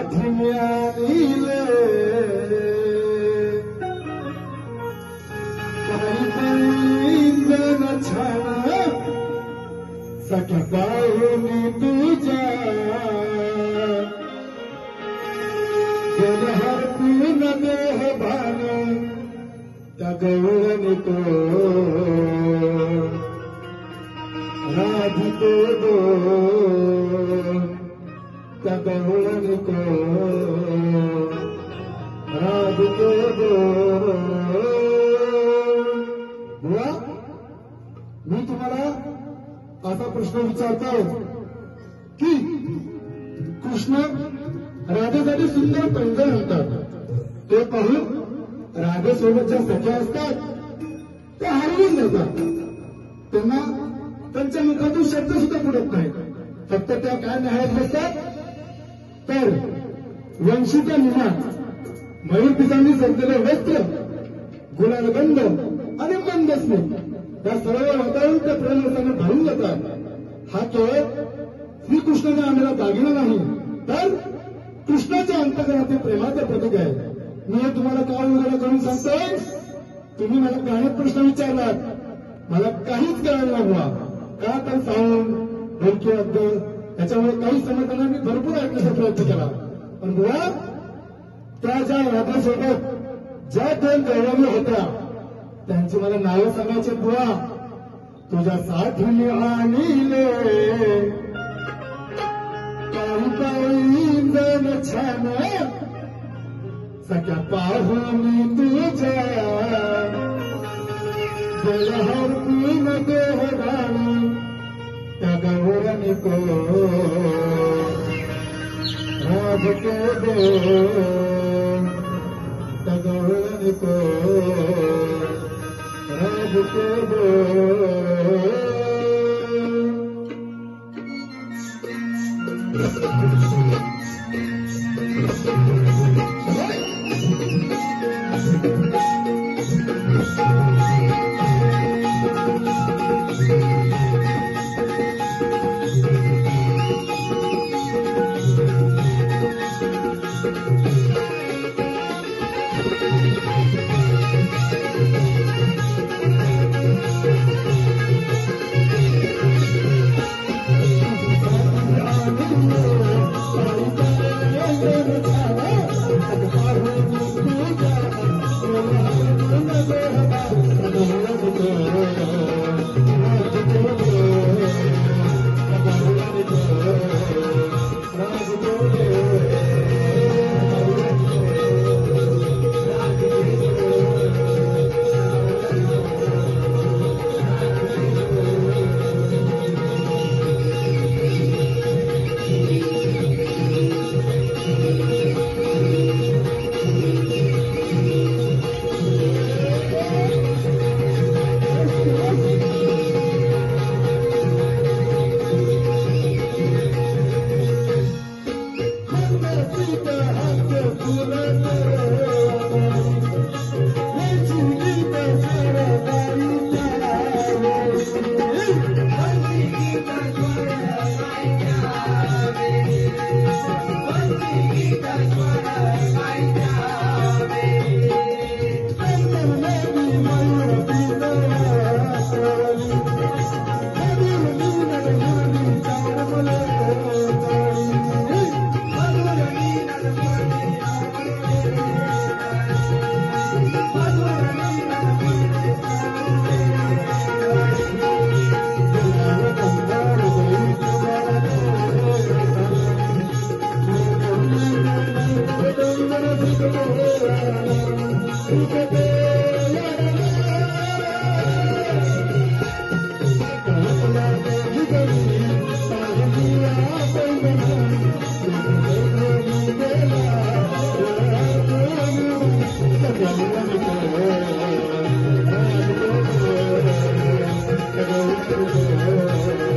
साठिन्यानीले पैंजन छान सख्या पाहुनी तुझ्या गेलहर पूर्ण देह भान त्या गवळणी तो राधिके दो त्या गवळणी तो राधिके दो. बुवा, मी तुम्हाला असा प्रश्न विचारतो की कृष्ण राधेसाठी सुंदर पैंजण आणतात, ते पाहून राधेसोबतच्या सख्या असतात त्या हरवून जातात. त्यांना त्यांच्या मुखातून शब्द सुद्धा पडत नाही. फक्त त्या काय न्यायात बसतात तर वंशीच्या निमात मयूरपिसांनी सजलेले वस्त्र, गुलालगंध आणि मंदस्मित या सर्व वातावरण त्या प्रेमरसाने भरून जातात. हा केवळ श्रीकृष्णाने आम्हाला दागिना नाही तर कृष्णाच्या अंतकरणातील प्रेमाचे प्रतीक आहे. मी हे तुम्हाला का उघड करून सांगतोय. तुम्ही मला गाण्यात प्रश्न विचारलात, मला काहीच कळायला हवा का तर साऊंड ढोलकी अब्द याच्यामुळे काही समजताना मी भरपूर ऐकण्याचा प्रयत्न केला. पण बुवा, त्या ज्या राधासोबत ज्या दोन गवळणी होत्या त्यांची मला नावं सांगायचे. बुवा, तुझ्या साठीने आणले पैंजण छान सख्या पाहुनी तुझ्या गेलहर पूर्ण देह भान त्या गवळणी को राधिके दो त्या गवळणी को राधिके दो. Thank you.